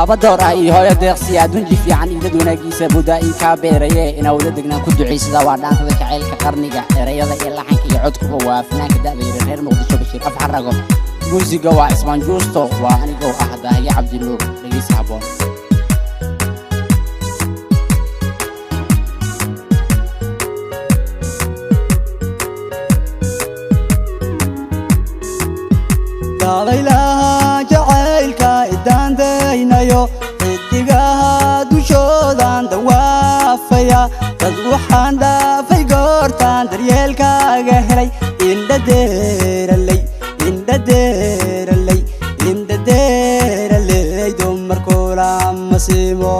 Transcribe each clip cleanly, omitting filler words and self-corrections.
abador ay hooyo deeqsi adunji fiican ida wanaagisa budaain ka beeraye ina wada degnaan ku duceysada waa dhaantada jaceylka qarniga erayada iyo laxanka iyo codkuba waa fanaanka da'da reer Muqdisho Bashiir afxarago muusiga waa ismaan juusto waa anigoo ah Daahiye Cabdinuur dhageysi haboon dabaylaha jaceylka idaandaynayo xidigaha dushoodan dawaafaya dad waxaan dhaafay goortaan daryeelkaaga helay indhadeeraley dumarkula masiimo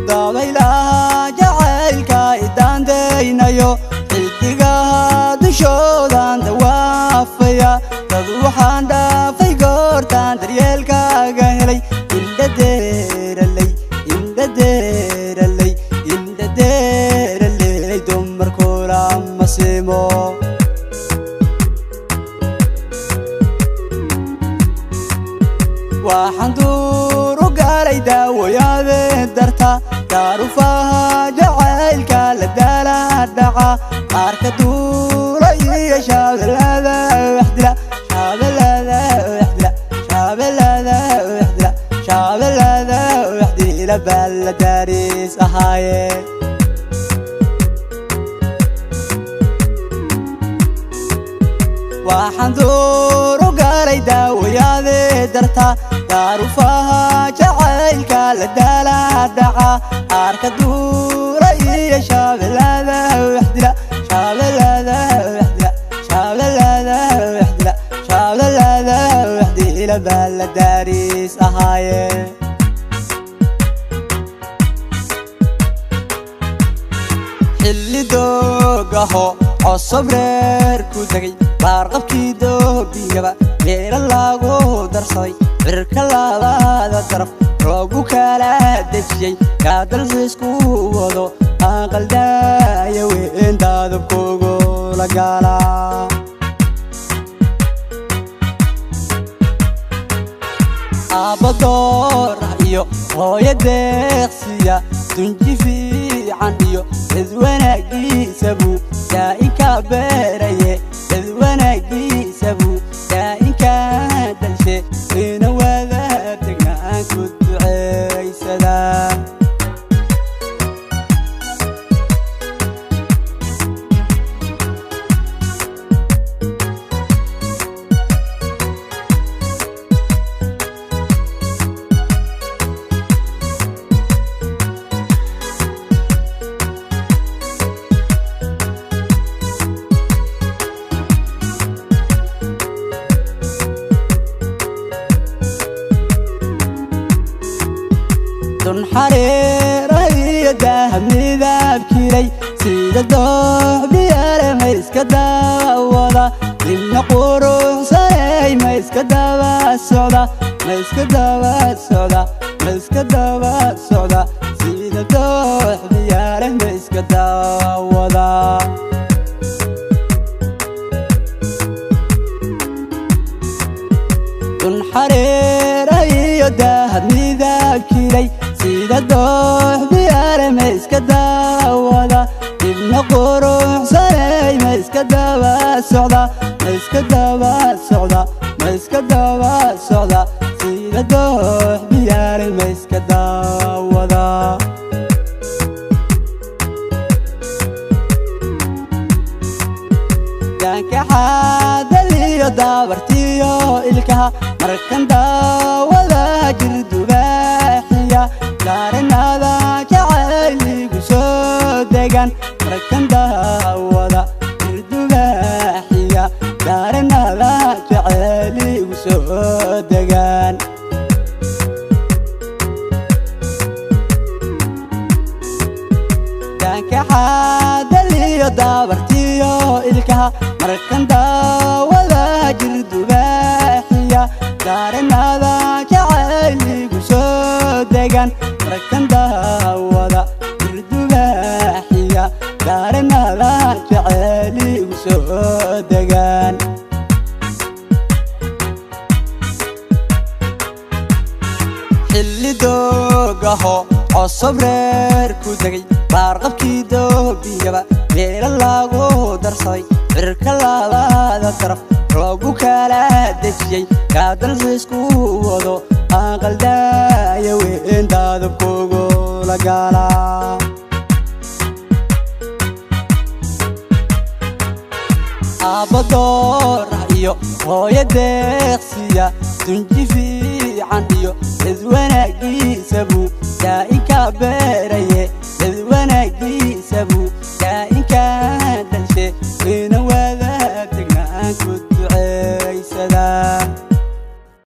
dabaylaha jaceylka idaandaynayo dushoodan dawaafaya dad waxaan dhaafay goortaan daryeelkaaga helay indhadeeraley dumarkula masiimo waxaan duuru gaaray daawayaade darta daarufaha jaceylka la daala dhaca qaarka duula iyo shaabelada waxdila balla daris ahaaye waxaan duuru gaaray daawayaade darta daarufaha jaceylka la daala dhaca qaarka duula iyo shaabelada waxdila waxdila balla daris ahaaye xilli doogaho cosob reer ku degay baarqabkii doobigaba geela lagu darsaday cirka labada daraf roogu kala dejiyey kaa dalxiisku wado aqaldaaya weyn daadabkoogo la gaalaa abadoor iyo hooyo deeqsiya dunji fiican iyo dad wanaagiisa buu daa'inka beeraye dad wanaagiisa buu daa'inka dalshe ina wada degnaan ku duceysada xareerayo dahamnidaab kiray sida doox biyaale ma iska daawada inna quruxsanay ma iska daba socda sida doox biyaale ma iska daawada xareerayo dahamnidaab kiray sida doox biyaale ma iska daawada ibna quruxsanay ma iska daba socda sida doox biyaale ma iska daawada daanka xaadaliyo daabartiyo ilkaha markan daawada jirdubaaxiya daaranada jacayligu soo degan markan daawada jirdubaaxiya daaranada jacayligu soo degan daanka xaadaliyo daabartiyo ilkaha markan daawada jirdubaaxiya daaranada jacayligu soo degan markan daawada jirdubaaxiya daaranada jacayligu soo degan صبرير كودغي بارقبكي دوبيغبا ميلا لاغو درساي بركلا هذا طرف روغو كلا دجيي كادل ريسكو ودو انقل دايا وين دادبكوغو لغالا abador iyo hooyo deeqsiya dunji fiican iyo